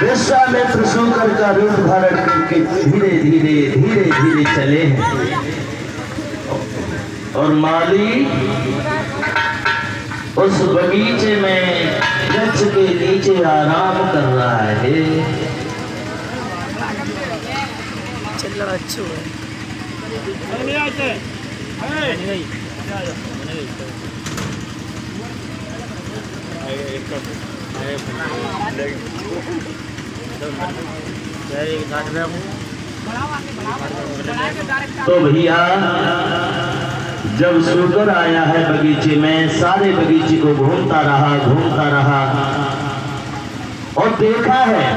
विश्वामित्र शुकर का रूप धारण करके धीरे धीरे धीरे धीरे चले हैं और माली उस बगीचे में वृक्ष के नीचे आराम कर रहा है। चलो अच्छू तो भैया जब शुकर आया है बगीचे में, सारे बगीचे को घूमता रहा और देखा है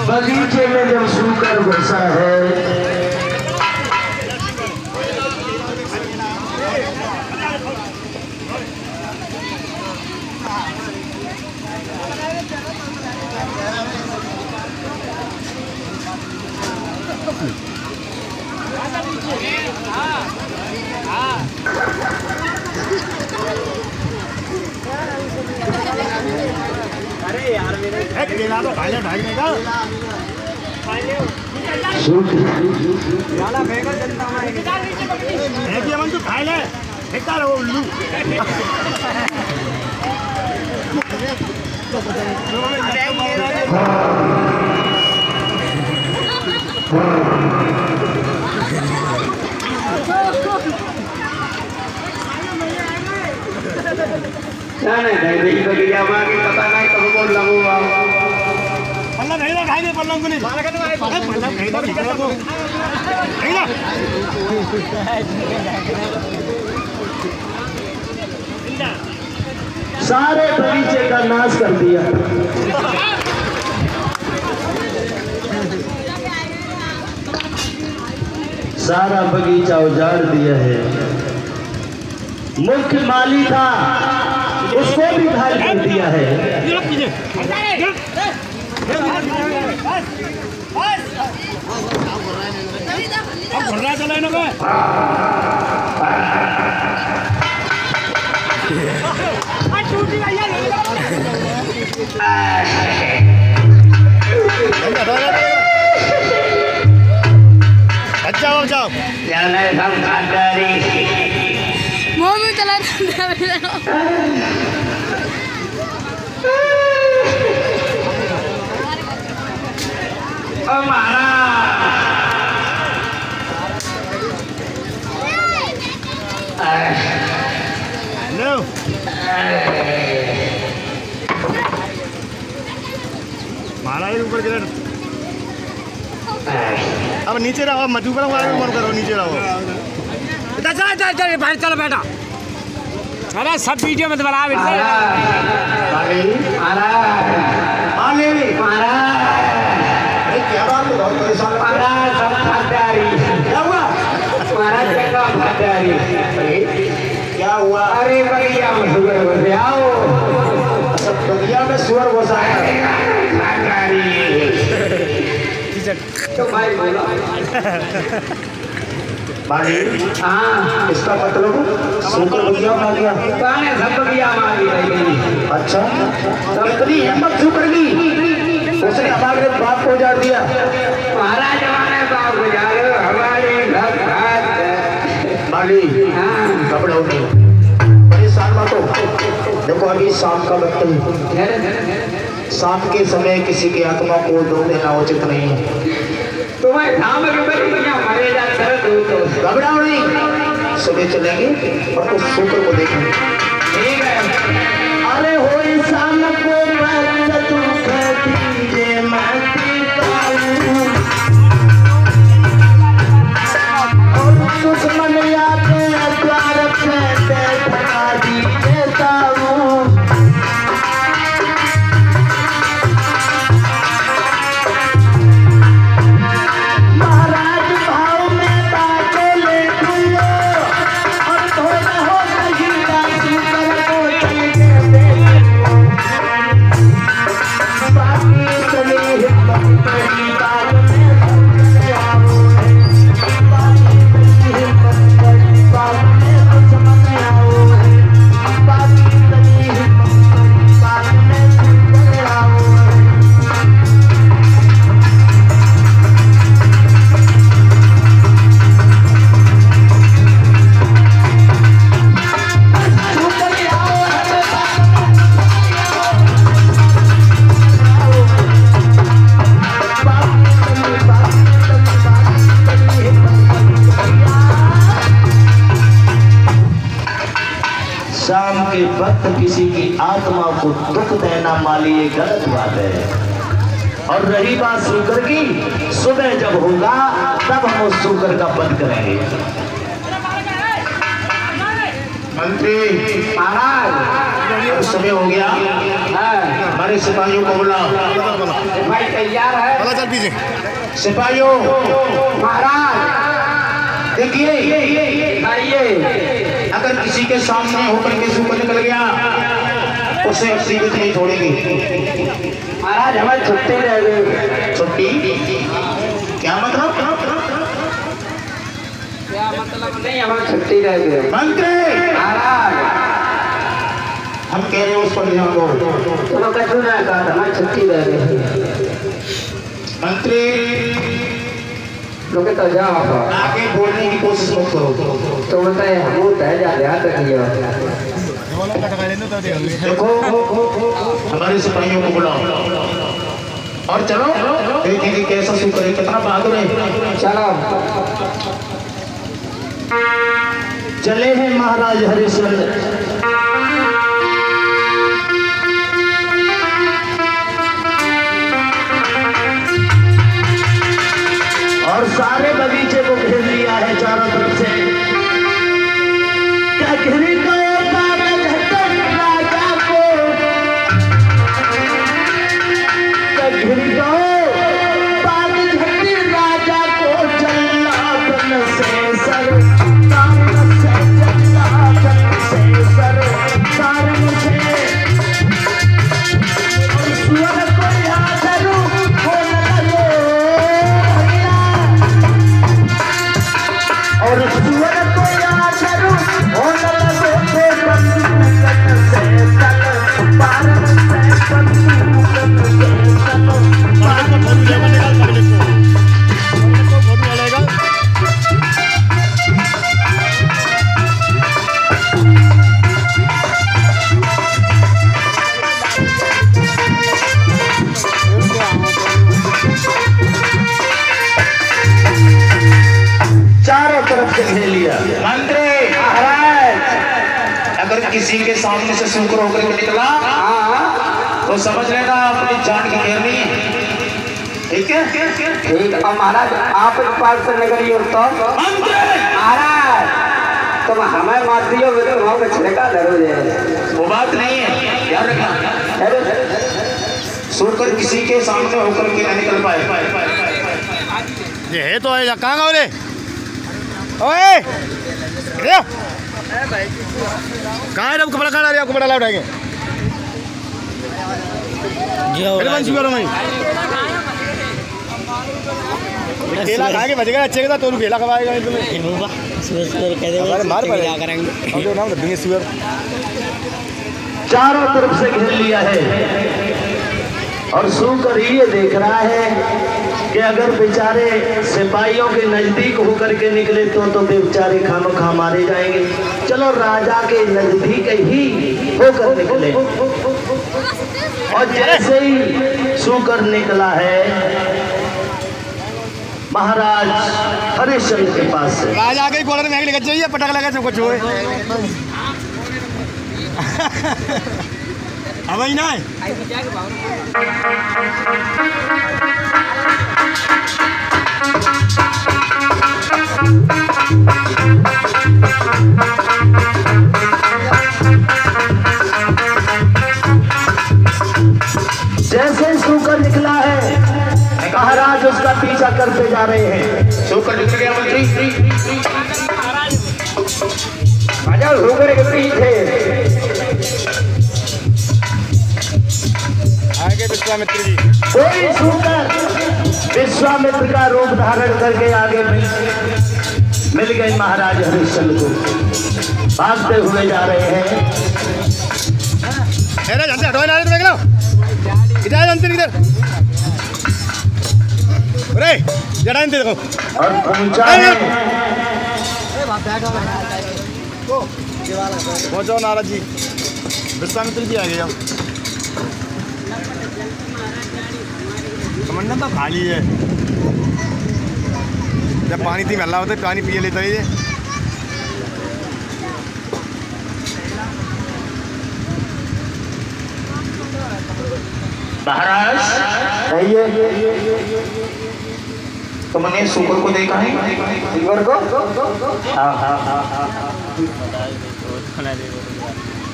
बगीचे में जब शुकर बसा है अरे यार मेरे तो खाने भागने का मन तो खाए ले फेंकता रहो उल्लू नहीं पता नहीं कब बोल लगूंगा पल्ला नहीं ना खाएंगे पल्ला को नहीं पल्ला नहीं ना दिखा को नहीं ना सारे बगीचे का नाश कर दिया। सारा बगीचा उजाड़ दिया है। मुख्य माली था उसको भी घायल कर दिया है। अब घुर रहा चला इन्होंने अच्छा जाओ मुंह में चला लो महाराज ऊपर गिर अब नीचे रहो मत ऊपर मन करो नीचे रहो बाहर चलो बेटा अरे सब वीडियो में तो बना क्या बात है बहुत परेशान क्या हुआ अरे भैया सब बगिया में सुअर घुसा है तो भाई बोलो भाई हाँ इसका मतलब सुअर बगिया में आ गया गाने सब बगिया मारी भाई अच्छा इतनी हिम्मत सुअर की उसने हमारे बाप को उजाड़ दिया महाराज हमारे बाप गुजार हमारे घर माली हाँ कपड़े उठे परेशान मत हो देखो अभी शाम का वक्त है शाम के समय किसी की आत्मा को दुख देना उचित नहीं है तुम्हें धाम के बड़ी बढ़िया मरे जा दर्द हो तो घबराओ नहीं सुबह चलेंगे और उस शुक्र को देखेंगे ठीक है अरे हो शाम को मत तू दीजे मत और दुश्मन याद द्वार पे बैठा दी देता हूँ महाराज भाव में बातें ले दूंगा और थोड़ा हो नहीं राजी कर को चल के बाकी चली हिम्मत बड़ी बात में समझ आओ बाकी चली हिम्मत बड़ी बात में समझ आओ बाकी चली हिम्मत बड़ी बात में समझ आओ शाम के वक्त किसी की आत्मा को दुख देना माली ये गलत बात है और रही बात शुक्र की सुबह जब होगा तब हम उस शुक्र का वध करेंगे मंत्री महाराज समय हो गया हमारे सिपाहियों को बुलाओ भाई तैयार है चल पीछे सिपाहियों महाराज देखिए आइए अगर किसी के सामने होकर के शुक्र निकल गया उसे जीवित नहीं छोड़ेगी महाराज हमारी छुट्टी रह गई छुट्टी क्या मतलब क्या मतलब नहीं हमारी छुट्टी रह गई मंत्री महाराज हम कह रहे हैं उस पर ध्यान दो चलो कछु ना कहा हमारी छुट्टी रह गई मंत्री लोग तो जाओ आगे बोलने की कोशिश मत करो तो बोलता है हम होता है जा ध्यान रखिए देखो हमारे सिपाहियों को बुलाओ और चलो देखेंगे कैसा शुक्र है कितना बहादुर है चलो चले हैं महाराज हरिश्चंद्र और सारे बगीचे को घेर लिया है चारों तरफ से क्या घेरे गए कागज राजा को क्या घेरे गए कागज राजा को जल्लादन से सर कागज से जल्लादन से सर दिया मंत्री महाराज अगर किसी के सामने से शुक्र होकर के निकला तो समझ लेना अपनी जान की घेरनी है। ठीक है ठीक। और महाराज आप इस पास से निकलिए और तो महाराज तुम हमें मार दियो तो वहाँ पे छिड़का जरूर है। वो बात नहीं है, याद रखना शुक्र किसी के सामने होकर के न निकल पाए। ये है तो है कहाँ का रे ओए कहाँ है कपड़ा कहाँ आ रही है आपको बड़ा लाउड है केला खा के बचेगा अच्छे का तो केला खवाएगा तुम्हें मार पड़ेगा सुअर चारों तरफ से घेर लिया है और सुकर ये देख रहा है कि अगर बेचारे सिपाहियों के नजदीक होकर के निकले तो बेचारे खामखा मारे जाएंगे। चलो राजा के नजदीक ही होकर निकले और जैसे ही सुकर निकला है महाराज हरिश्चंद्र के पास से राजा के कॉलर में लग चाहिए पटक लगा सब कुछ हुए अब ही ना जैसे सुकर निकला है महाराज उसका पीछा करते जा रहे हैं। शुक्र निकल गया मंत्री राजा शुक्र के पीछे आगे विश्वामित्र जी कोई सुकर विश्वामित्र का रूप धारण करके आगे मिल गए महाराज हरिश्चंद्र को भागते हुए जा रहे हैं। जानते हटो ना देख लो इधर जानते इधर अरे जरा देखो और पहुंचा है पहुंचो नारद जी विश्वामित्र जी आ गए कमंडल तो खाली है जब पानी थी मल्ला होता पानी पिए लेता है महाराज तुमने शुक्र को देखा है शुक्र को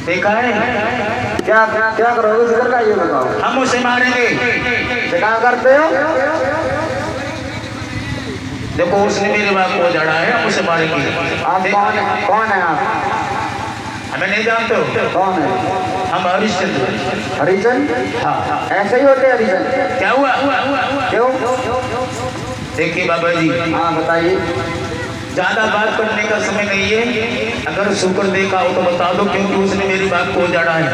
देखा है क्या क्या करोगे शुक्र का ये बताओ। हम उसे मारेंगे। क्या करते हो देखो उसने मेरे बाप को जड़ा है हम उसे मारेंगे। आप कौन है आप हमें नहीं जानते हो कौन है हम हरिश्चंद्र हरिचंद हाँ ऐसे ही होते हैं हरिचंद क्या हुआ क्यों देखिए बाबा जी हाँ बताइए ज्यादा बात करने का समय नहीं है। अगर शुक्र देखा हो तो बता दो क्योंकि उसने मेरी बात को जड़ा है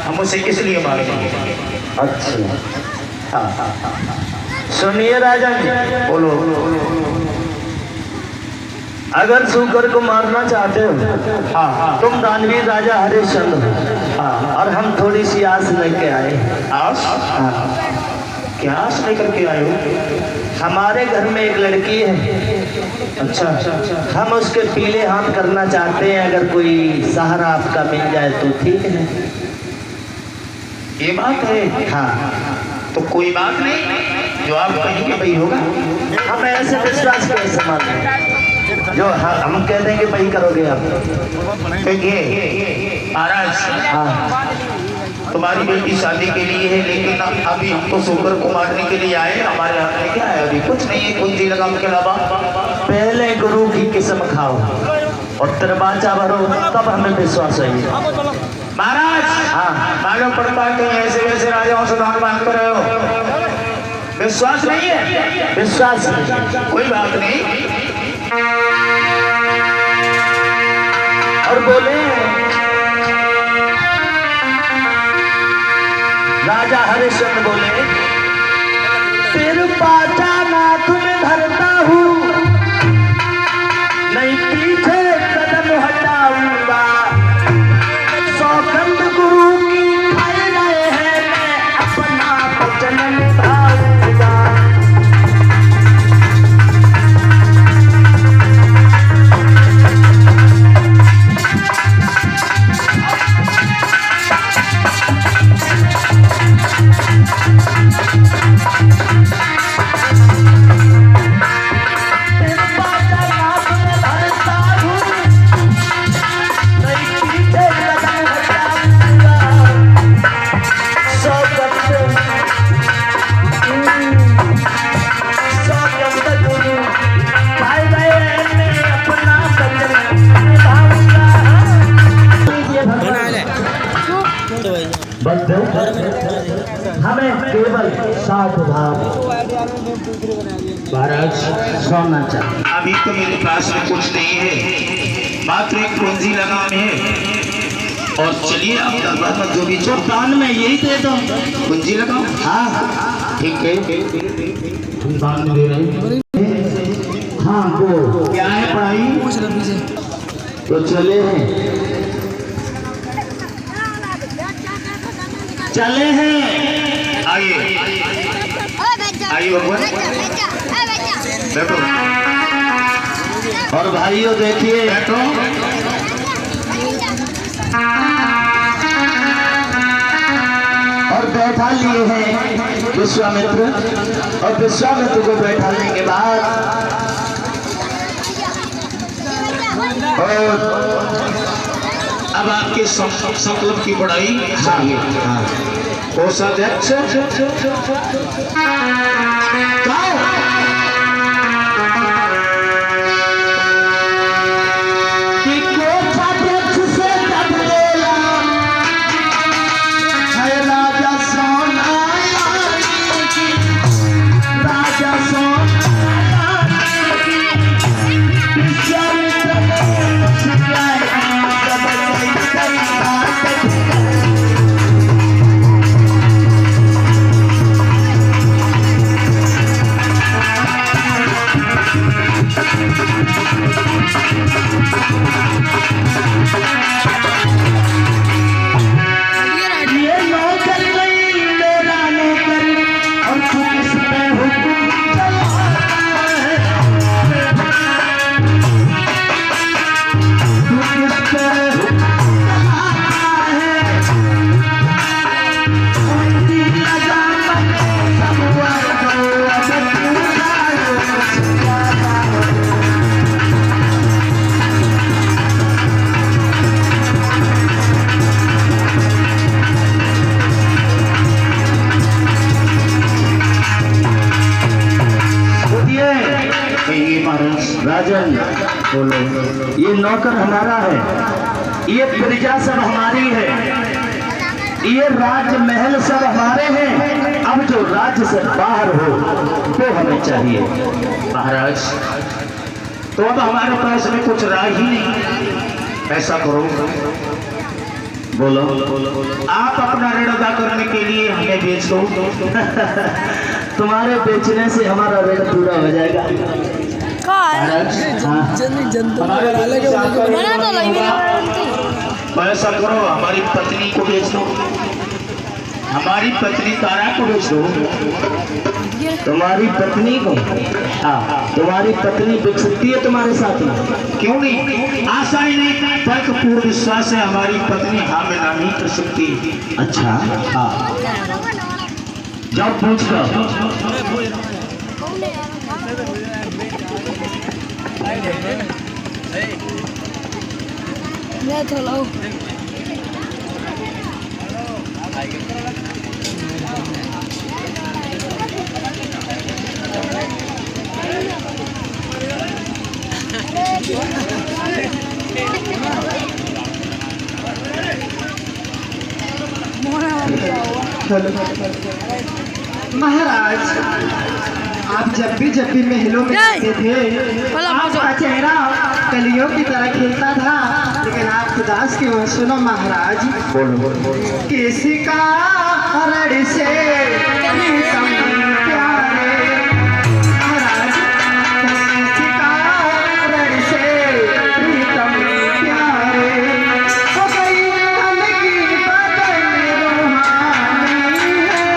हम उसे किस लिए मारेंगे। अच्छा हाँ सुनिए राजा जी बोलो अगर सुकर को मारना चाहते हो तुम दानवीर राजा हरिश्चंद्र और हम थोड़ी सी आस लेके आए। आस क्या आस लेकर के आए हो हमारे घर में एक लड़की है। अच्छा हम उसके पीले हाथ करना चाहते हैं अगर कोई सहारा आपका मिल जाए तो ठीक है। ये बात है हाँ तो कोई बात नहीं जो आप कहेंगे वही होगा। हम ऐसे विश्वास के समान हैं जो हम कह देंगे वही करोगे आप। देखिए महाराज हाँ तुम्हारी बेटी शादी के लिए है लेकिन अभी हम तो शुक्र को मारने के लिए आए। हमारे हाथ में क्या है अभी कुछ नहीं है कुंजी लगाम के अलावा। पहले गुरु की किस्म खाओ और दरवाजा भरो तब हमें विश्वास है। महाराज हाँ मालूम पड़ता है कहीं ऐसे वैसे राजाओं से दान मांग कर रहे हो। विश्वास नहीं है विश्वास नहीं। कोई बात नहीं। और बोले राजा हरिश्चंद्र बोले सिर पाचा नाथ में धरता हूँ नहीं पीछे कदम हटाऊंगा। सौगंध गुरु की खाए रहे हैं मैं अपना वचन निभाऊंगा। 60,000 महाराज सोना चाहिए। अभी तो मेरे पास में कुछ नहीं है, मात्र एक पूंजी लगाम है। और चलिए आप दरबार में जो भी दान में यही दे दो। पूंजी लगाओ। हाँ ठीक है, हम दान में दे रहे हैं। हाँ वो क्या है भाई? तो चले हैं, चले हैं। आइए आइए भगवान, बैठो और भाइयों देखिए, बैठो। और बैठा लिए हैं विश्वामित्र, और विश्वामित्र को बैठाने के बाद और अब आपके संकल्प की बढ़ाई चाहिए। कोषाध्यक्ष कि कोषाध्यक्ष से कब लेला है राजा सोना, राजा सोना ये नौकर नहीं मेरा नौकर, और तू किस पे हुक्म चलाता है, तू किस पे हुक्म चलाता है, उनकी लगाम सब वर्गों अब पूरा जाता है। राजन बोलो, ये नौकर हमारा है, ये प्रजा सब हमारी है, ये राजमहल सब हमारे हैं। अब जो राज्य से बाहर हो वो हमें चाहिए। महाराज, तो अब हमारे पास में कुछ राह ही नहीं। ऐसा करो, बोलो, आप अपना ऋण अदा करने के लिए हमें बेच दो। तुम्हारे बेचने से हमारा ऋण पूरा हो जाएगा। महाराज, हाँ। ऐसा करो, हमारी पत्नी को बेच दो, हमारी पत्नी तारा को बेच दो। तुम्हारी पत्नी को? हाँ, तुम्हारी पत्नी बिक सकती है तुम्हारे साथ में? क्यों नहीं? आशा ही नहीं, बल्कि पूर्ण विश्वास है हमारी पत्नी हाँ में ना नहीं कर सकती। अच्छा, हाँ, जाओ पूछ लो। मैं तो लाऊं। महाराज, आप जब भी महलों में जाते थे, आपका चेहरा कलियों की तरह खिलता था, लेकिन आप उदास क्यों हैं? सुनो महाराज, किसी का रण से प्रीतम प्यारे, महाराज, किसी का रण से प्रीतम प्यारे, हो गई तन की बदन रूहानी है।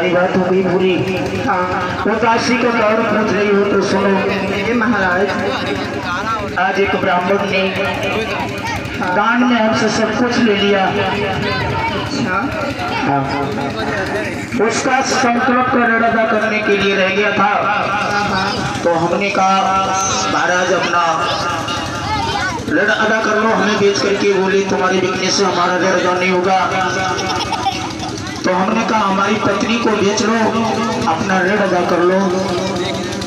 तुम्हारी बात हो गई पूरी। हाँ वो दासी का दौर पूछ रही हो तो सुनो। ये महाराज आज एक ब्राह्मण ने दान में हमसे सब कुछ ले लिया। अच्छा हाँ। उसका संकल्प का ऋण अदा करने के लिए रह गया था। तो हमने कहा महाराज अपना ऋण अदा कर लो, हमें बेच करके। बोले तुम्हारे बिकने से हमारा ऋण अदा नहीं होगा। तो हमने कहा हमारी पत्नी को बेच लो, अपना ऋण अदा कर लो।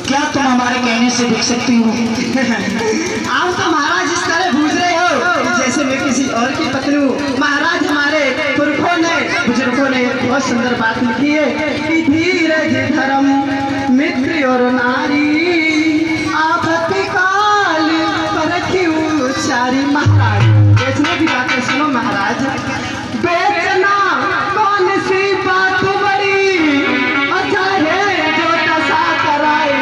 क्या तुम हमारे कहने से बिक सकती हो? आप तो महाराज इस तरह पूछ रहे हो जैसे मैं किसी और की पत्नी हूँ। महाराज हमारे पुरखों ने बुजुर्गों ने बहुत सुंदर बात लिखी है कि धीरज धर्म मित्र और नारी आपत्ति काल परखी उचारी। महाराज बेचने की बातें सुनो महाराज। बेचना कौन सी बात बड़ी, अच्छा है जो दशा कराई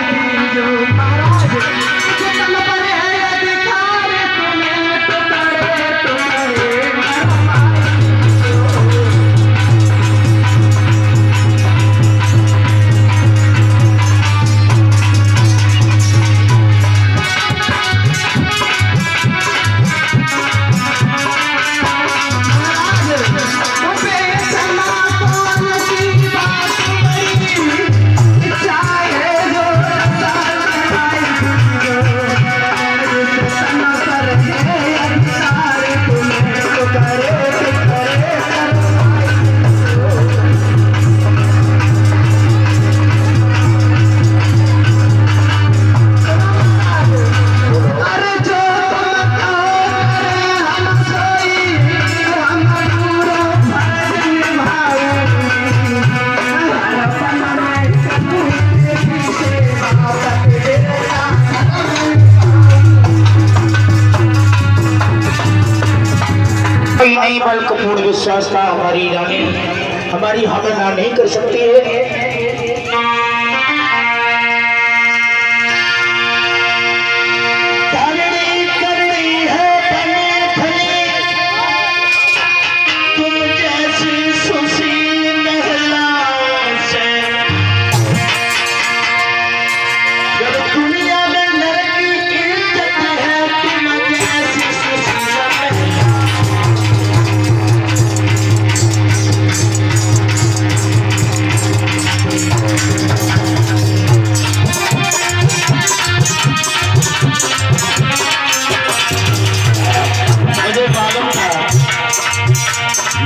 जो महाराज जितन पर है अधिकार तुम्हें तो करे कोई नहीं बल्कि पूर्ण विश्वास था हमारी रानी, हमारी हमें ना नहीं कर सकती है।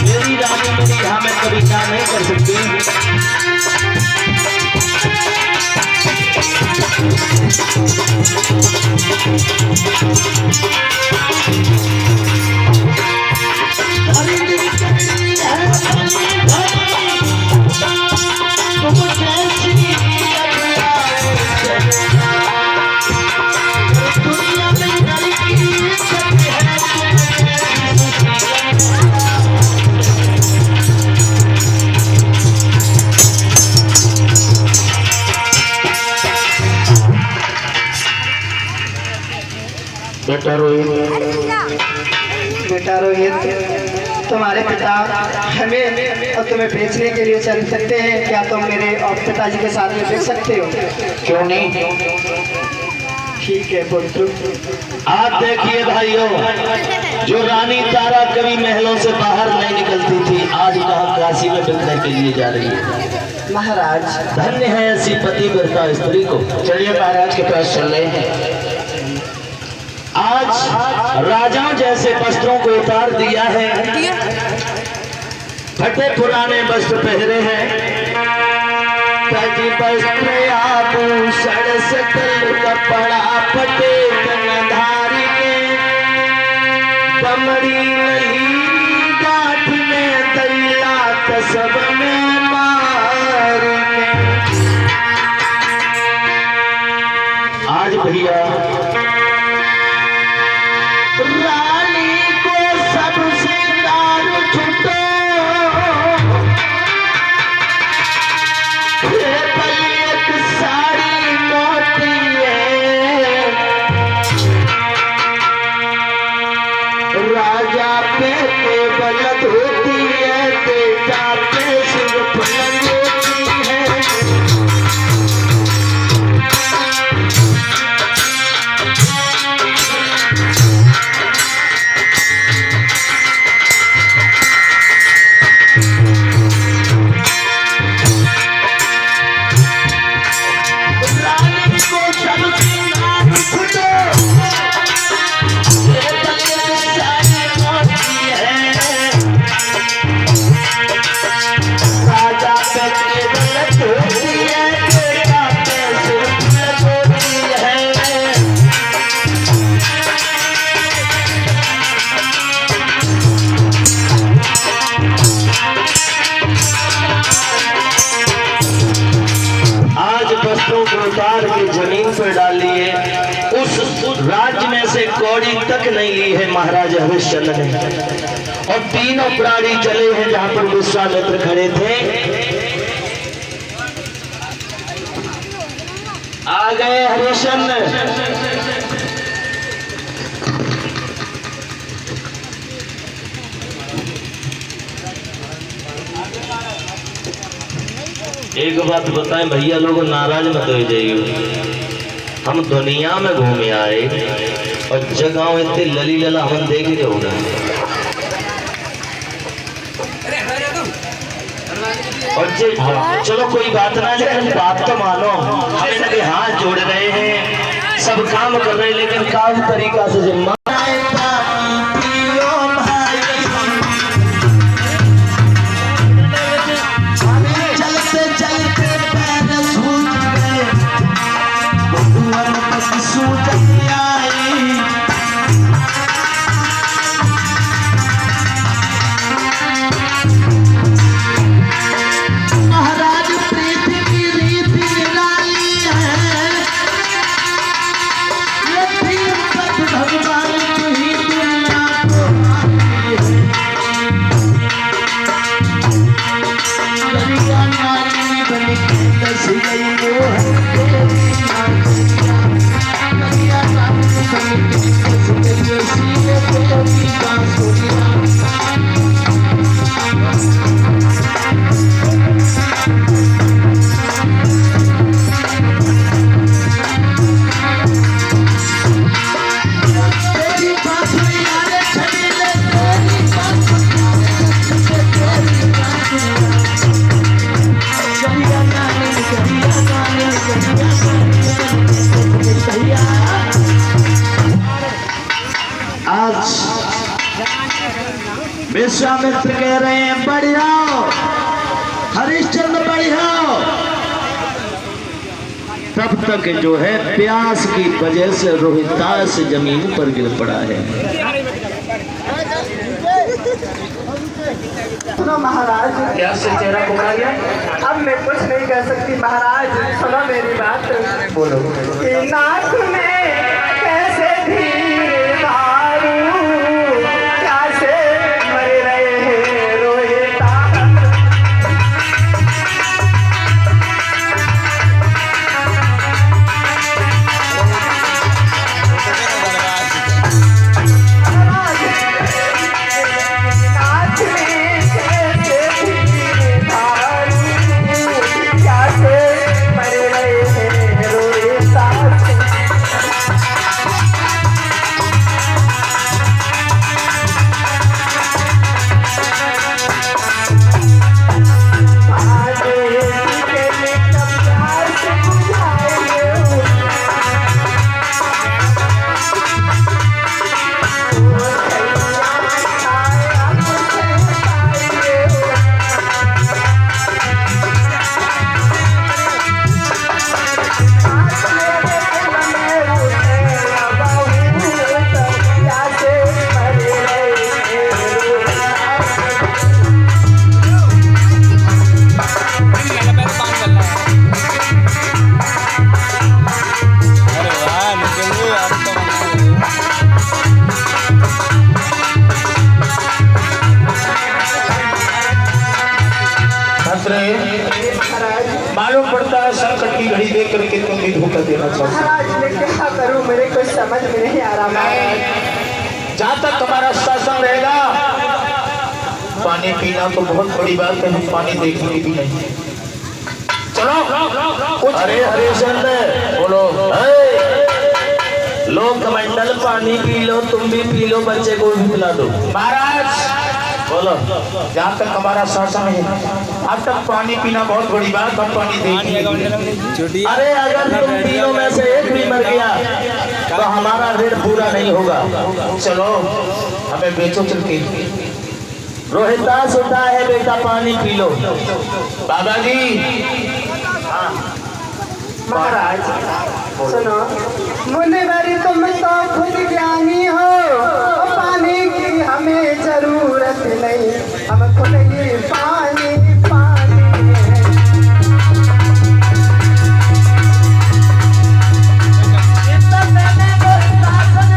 मेरी रानी मेरी यहाँ में कभी क्या नहीं कर सकती। बेटा रोहित, तुम्हारे पिता हमें और तुम्हें बेचने के लिए चल सकते हैं। क्या तुम मेरे और पिताजी के साथ में बेच सकते हो? क्यों नहीं? ठीक है पुत्र। आप देखिए भाइयों, जो रानी तारा कभी महलों से बाहर नहीं निकलती थी, आज कहाँ काशी में बिकने के लिए जा रही है। महाराज धन्य है ऐसी पतिव्रता स्त्री को। चलिए महाराज के पास चल रहे हैं। आज राजा जैसे वस्त्रों को उतार दिया है, फटे पुराने वस्त्र पहरे हैं। तजी वस्त्र आभूषण सकल कपड़ा फटे तनधारी के, बमड़ी नहीं गाठ में दैला कसब में मार के। आज भैया रानी को सबसे दारू छुटो, एक साड़ी मोती है। राजा पे केवल धोती है, बेटा पे सिर्फ लंगोटी कौड़ी तक नहीं ली है महाराज हरिश्चंद्र ने, और तीनों प्राणी चले हैं जहां पर विश्वामित्र खड़े थे। आ गए हरिश्चंद्र। एक बात बताएं भैया, लोग नाराज मत हो जाइए। हम दुनिया में घूमे आए और जगह इतने लली लला हम देख रहे होगा। और चलो कोई बात ना, लेकिन बात तो मानो, हमें लगे हाथ जोड़ रहे हैं, सब काम कर रहे हैं, लेकिन काम तरीका से जिम्मा विश्वामित्र कह रहे हैं बढ़िया हरिश्चंद्र बढ़िया। तब तक जो है प्यास की वजह से रोहितास जमीन पर गिर पड़ा है। सुनो महाराज, क्या से चेहरा घुमा गया? अब मैं कुछ नहीं कह सकती महाराज, सुनो मेरी बात। बोलो। कि नाक में कैसे धीरे मारू, कैसे मर रहे हैं रोहिता। नाक में कैसे धीरे मारू, कैसे मर रहे हैं रोहिता। मालूम पड़ता है संकट की घड़ी देख करके तुम भी धोखा देना चाहते। महाराज मैं क्या करूं, मेरे कुछ समझ में नहीं आ रहा महाराज। जहाँ तक तुम्हारा शासन रहेगा, पानी पीना तो बहुत बड़ी बात है, हम पानी देखेंगे भी नहीं। चलो। अरे हरिश्चंद्र बोलो। लोग कमंडल पानी पी लो, तुम भी पी लो, बच्चे को भी पिला दो। महाराज बोलो। जहाँ तक हमारा शासन है, अब तक पानी पीना बहुत बड़ी बात, हम पानी देखेंगे। अरे अगर तुम तीनों में से एक भी मर गया तो हमारा ऋण पूरा नहीं होगा। चलो हमें बेचो चलके। रोहितास होता है बेटा, पानी पी लो। बाबा जी। महाराज सुनो, मुनिवरी तुम तो खुद ज्ञानी हो, पानी की हमें जरूरत नहीं, हम खुद ही पानी पानी है। इतना मैंने शासन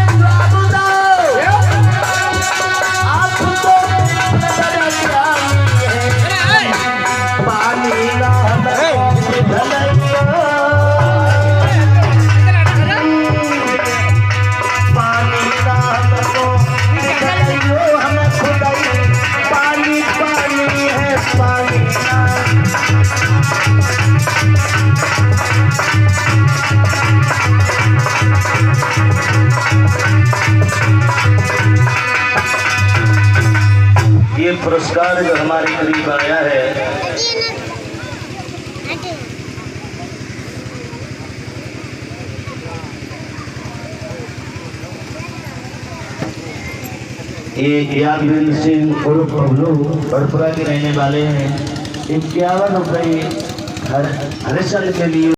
ये पुरस्कार जो हमारे करीब आया है, ये यादवीर सिंह उर्फ बबलू बड़पुरा के रहने वाले हैं। 51 रुपये हर साल के लिए